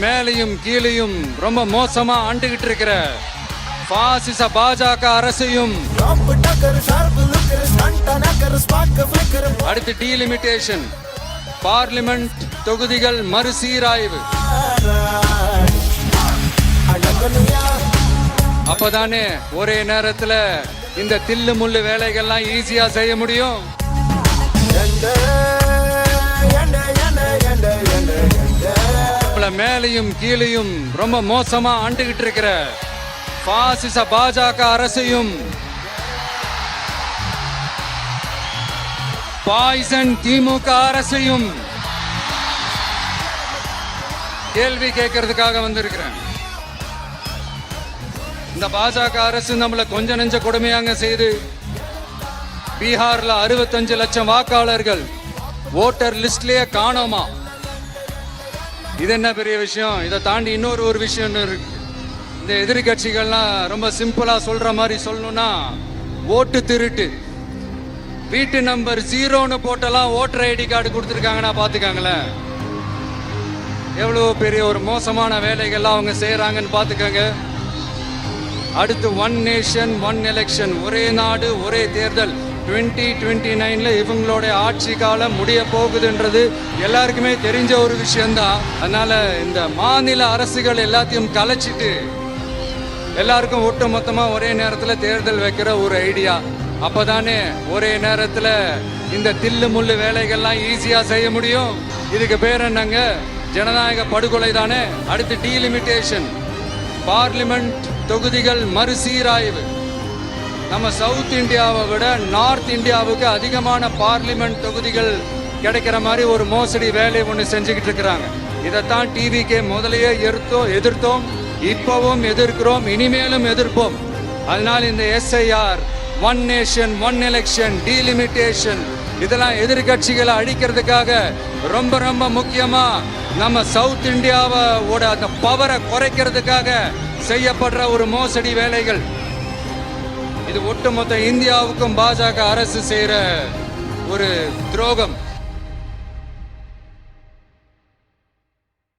மேலையும் கீழையும் ரொம்ப மோசமா ஆண்டுகிட்டு இருக்கிற பாசிச பாஜக அரசையும் அடுத்து டீலிமிட்டேஷன், பார்லிமெண்ட் தொகுதிகள் மறுசீராய்வு. அப்பதானே ஒரே நேரத்துல இந்த தில்லு முள்ளு வேலைகள்லாம் ஈஸியா செய்ய முடியும். மேலையும் கீழையும் ரொம்ப மோசமா ஆண்டுகிட்டு இருக்கிற பாசிச பாஜக அரசையும் பாய்சன் திமுக அரசையும் கேள்வி கேட்கறதுக்காக வந்திருக்கிறேன். இந்த பாஜக அரசு நம்மள கொஞ்ச நெஞ்ச கொடுமையாங்க செய்து பீகார்ல 65 லட்சம் வாக்காளர்கள் ஓட்டர் லிஸ்ட்லயே காணோமா. இது என்ன பெரிய விஷயம்? இதை தாண்டி இன்னொரு விஷயம் இருக்கு. இந்த எதிர்கட்சிகள்லாம் ரொம்ப சிம்பிளா சொல்ற மாதிரி சொல்லணும்னா, ஓட்டு திருட்டு, வீட்டு நம்பர் 0ன்னு போட்டெல்லாம் ஓட்டர் ஐடி கார்டு கொடுத்துருக்காங்கன்னா பாத்துக்காங்களேன். எவ்வளவு பெரிய ஒரு மோசமான வேலைகள்லாம் அவங்க செய்யறாங்கன்னு பாத்துக்கங்க. அடுத்து ஒன் நேஷன் ஒன் எலெக்ஷன், ஒரே நாடு ஒரே தேர்தல். 2029ல இவங்களோட ஆட்சி காலம் முடிய போகுதுன்றது எல்லாருக்குமே தெரிஞ்ச ஒரு விஷயம்தான். அதனால இந்த மாநில அரசுகள் எல்லாத்தையும் கலைச்சிட்டு எல்லாருக்கும் ஒட்டு மொத்தமா ஒரே நேரத்துல தேர்தல் வைக்கிற ஒரு ஐடியா. அப்பதானே ஒரே நேரத்துல இந்த தில்லு முள்ளு வேலைகள்லாம் ஈஸியா செய்ய முடியும். இதுக்கு பேர் என்னங்க? ஜனநாயக படுகொலை தானே. அடுத்து டீலிமிட்டேஷன், பார்லிமெண்ட் தொகுதிகள் மறுசீராய்வு. நம்ம சவுத் இந்தியாவை விட நார்த் இந்தியாவுக்கு அதிகமான பார்லிமெண்ட் தொகுதிகள் கிடைக்கிற மாதிரி ஒரு மோசடி வேலை ஒன்று செஞ்சுக்கிட்டு இருக்கிறாங்க. இதைத்தான் டிவிகே முதலையே எதிர்த்தோம், இப்பவும் எதிர்க்கிறோம், இனிமேலும் எதிர்ப்போம். அதனால இந்த SIR, one nation one election, delimitation இதெல்லாம் எதிர்கட்சிகளை அழிக்கிறதுக்காக ரொம்ப ரொம்ப முக்கியமா நம்ம சவுத் இந்தியாவோட அந்த பவரை குறைக்கிறதுக்காக செய்யப்படுற ஒரு மோசடி வேலைகள். இது ஒட்டுமொத்த இந்தியாவுக்கும் பாஜக அரசு செய்யற ஒரு துரோகம்.